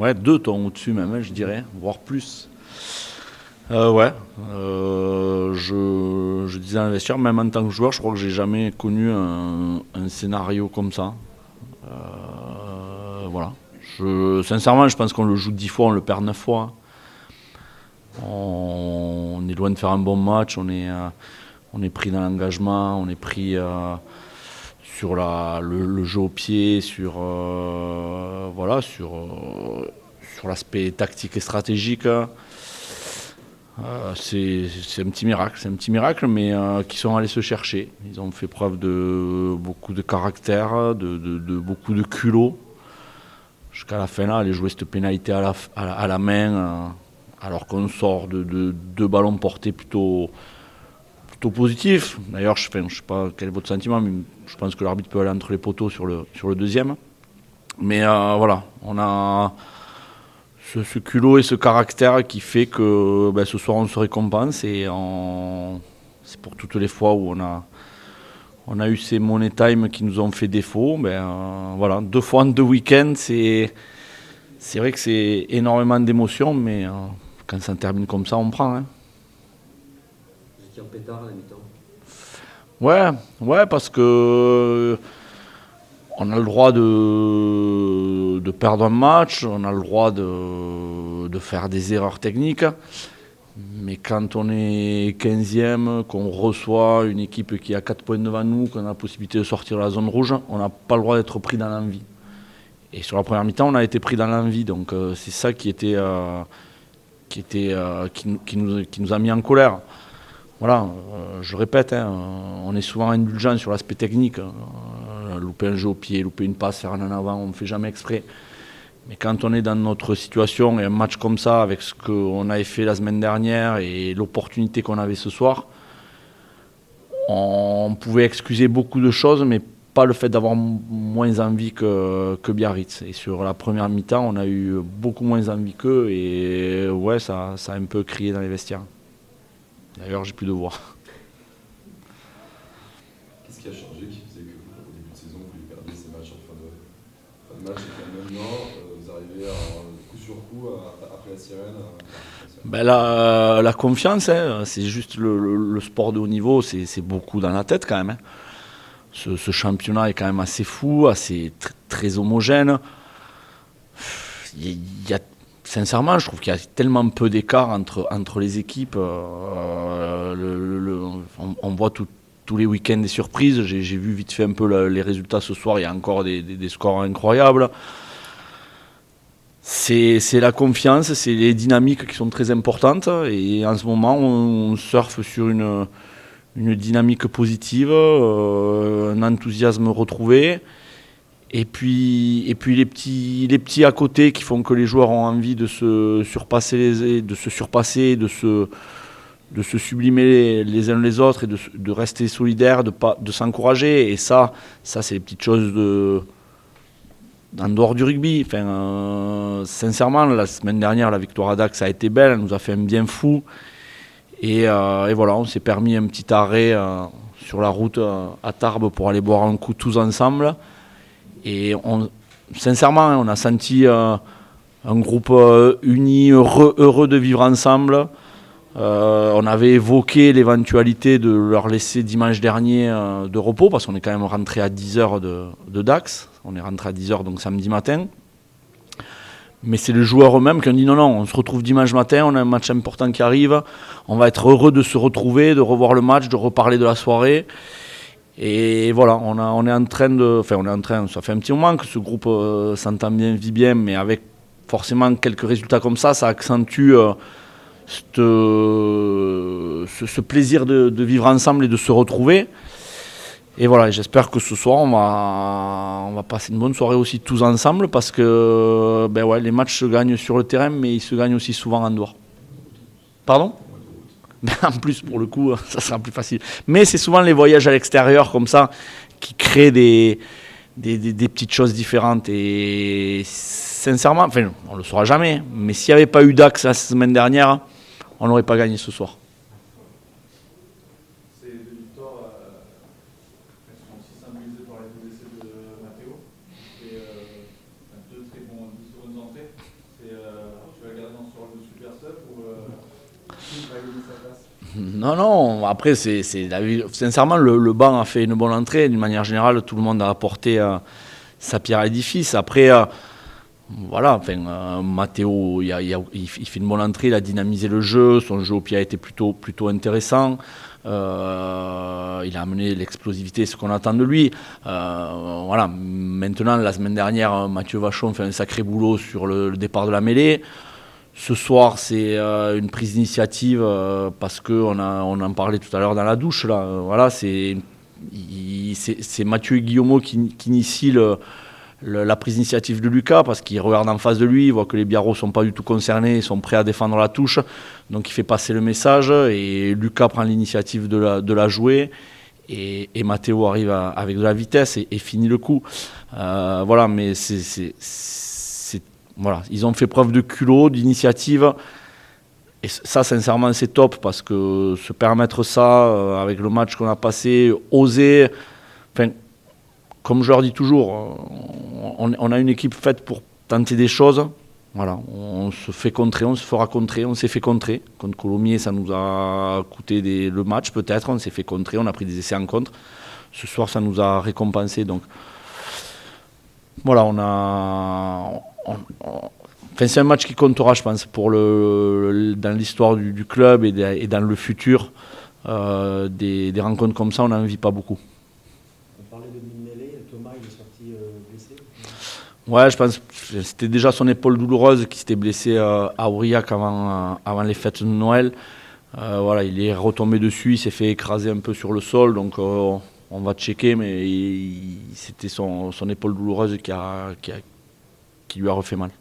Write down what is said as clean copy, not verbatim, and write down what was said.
Ouais, 2 tons au-dessus même, je dirais, voire plus. Ouais, je disais à l'investisseur, même en tant que joueur, je crois que j'ai jamais connu un scénario comme ça. Voilà. Sincèrement, je pense qu'on le joue 10 fois, on le perd 9 fois. On est loin de faire un bon match, on est pris dans l'engagement, on est pris sur le jeu au pied, sur l'aspect tactique et stratégique. C'est un petit miracle, mais qui sont allés se chercher. Ils ont fait preuve de beaucoup de caractère, de beaucoup de culot. Jusqu'à la fin, là, aller jouer cette pénalité à la main, alors qu'on sort de 2 ballons portés plutôt positifs. D'ailleurs, je ne sais pas quel est votre sentiment, mais je pense que l'arbitre peut aller entre les poteaux sur le deuxième. Mais voilà, on a ce culot et ce caractère qui fait que ce soir on se récompense c'est pour toutes les fois où on a eu ces money time qui nous ont fait défaut. Voilà, 2 fois en 2 week-ends, c'est vrai que c'est énormément d'émotions, mais quand ça termine comme ça, on prend. Hein. Vous étiez en pétard à la mi-temps. Ouais, parce que on a le droit de perdre un match, on a le droit de faire des erreurs techniques. Mais quand on est 15e, qu'on reçoit une équipe qui a 4 points devant nous, qu'on a la possibilité de sortir de la zone rouge, on n'a pas le droit d'être pris dans l'envie. Et sur la première mi-temps, on a été pris dans l'envie. Donc c'est ça qui nous a mis en colère. Voilà, je répète, hein, on est souvent indulgent sur l'aspect technique. Louper un jeu au pied, louper une passe, faire un en avant, on ne fait jamais exprès. Mais quand on est dans notre situation et un match comme ça, avec ce qu'on avait fait la semaine dernière et l'opportunité qu'on avait ce soir, on pouvait excuser beaucoup de choses, mais pas le fait d'avoir moins envie que Biarritz. Et sur la première mi-temps, on a eu beaucoup moins envie qu'eux, et ouais, ça a un peu crié dans les vestiaires. D'ailleurs, j'ai plus de voix. Qu'est-ce qui a changé qui faisait que au début de saison, vous perdiez ces matchs en fin de match et que maintenant, vous arrivez coup sur coup après la sirène La confiance, hein, c'est juste le sport de haut niveau, c'est beaucoup dans la tête quand même. Hein. Ce championnat est quand même assez fou, assez très homogène. Il y a, sincèrement, je trouve qu'il y a tellement peu d'écart entre les équipes. On voit tous les week-ends des surprises. J'ai vu vite fait un peu les résultats ce soir. Il y a encore des scores incroyables. C'est la confiance, c'est les dynamiques qui sont très importantes. Et en ce moment, on surfe sur une dynamique positive, un enthousiasme retrouvé. Et puis les petits à côté qui font que les joueurs ont envie de se surpasser, de se sublimer les uns les autres et de rester solidaires, de s'encourager. Et ça c'est les petites choses en dehors du rugby. Enfin, sincèrement, la semaine dernière, la victoire à Dax a été belle, elle nous a fait un bien fou. Et voilà, on s'est permis un petit arrêt sur la route à Tarbes pour aller boire un coup tous ensemble. Et sincèrement, on a senti un groupe uni, heureux de vivre ensemble. On avait évoqué l'éventualité de leur laisser dimanche dernier de repos, parce qu'on est quand même rentré à 10h de Dax. On est rentré à 10h, donc samedi matin. Mais c'est les joueurs eux-mêmes qui ont dit non, on se retrouve dimanche matin, on a un match important qui arrive. On va être heureux de se retrouver, de revoir le match, de reparler de la soirée. Et voilà, on est en train ça fait un petit moment que ce groupe s'entend bien, vit bien, mais avec forcément quelques résultats comme ça accentue ce plaisir de vivre ensemble et de se retrouver. Et voilà, j'espère que ce soir, on va passer une bonne soirée aussi tous ensemble, parce que les matchs se gagnent sur le terrain, mais ils se gagnent aussi souvent en dehors. Pardon ? En plus, pour le coup, ça sera plus facile. Mais c'est souvent les voyages à l'extérieur comme ça qui créent des petites choses différentes. Et sincèrement, enfin, on ne le saura jamais, mais s'il n'y avait pas eu Dax la semaine dernière, on n'aurait pas gagné ce soir. Ces 2 victoires, elles sont aussi symbolisées par les 2 essais de Matteo. Et 2 très bonnes entrées. Non, après, sincèrement, le banc a fait une bonne entrée. D'une manière générale, tout le monde a apporté sa pierre à l'édifice. Après, voilà, enfin, Matteo, il fait une bonne entrée, il a dynamisé le jeu, son jeu au pied a été plutôt intéressant. Il a amené l'explosivité, ce qu'on attend de lui. Voilà. Maintenant, la semaine dernière, Mathieu Vachon fait un sacré boulot sur le départ de la mêlée. Ce soir, c'est une prise d'initiative parce qu'on en parlait tout à l'heure dans la douche. Là. Voilà, c'est Mathieu Guillaumeau qui initie la prise d'initiative de Lucas parce qu'il regarde en face de lui, il voit que les Biarros ne sont pas du tout concernés, ils sont prêts à défendre la touche. Donc il fait passer le message et Lucas prend l'initiative de la jouer. Et Matteo arrive avec de la vitesse et finit le coup. Voilà, mais voilà, ils ont fait preuve de culot, d'initiative. Et ça, sincèrement, c'est top parce que se permettre ça avec le match qu'on a passé, oser. Enfin, comme je leur dis toujours, on a une équipe faite pour tenter des choses. Voilà, on se fait contrer, on se fera contrer, on s'est fait contrer. Contre Colomiers, ça nous a coûté le match peut-être, on s'est fait contrer, on a pris des essais en contre. Ce soir, ça nous a récompensé. Donc voilà, enfin, c'est un match qui comptera, je pense, dans l'histoire du club et dans le futur. Des rencontres comme ça, on n'en vit pas beaucoup. On parlait de Mimele, Thomas, il est sorti blessé. Ouais, je pense que c'était déjà son épaule douloureuse qui s'était blessée à Aurillac avant les fêtes de Noël. Voilà, il est retombé dessus, il s'est fait écraser un peu sur le sol, donc on va checker, mais c'était son épaule douloureuse qui lui a refait mal.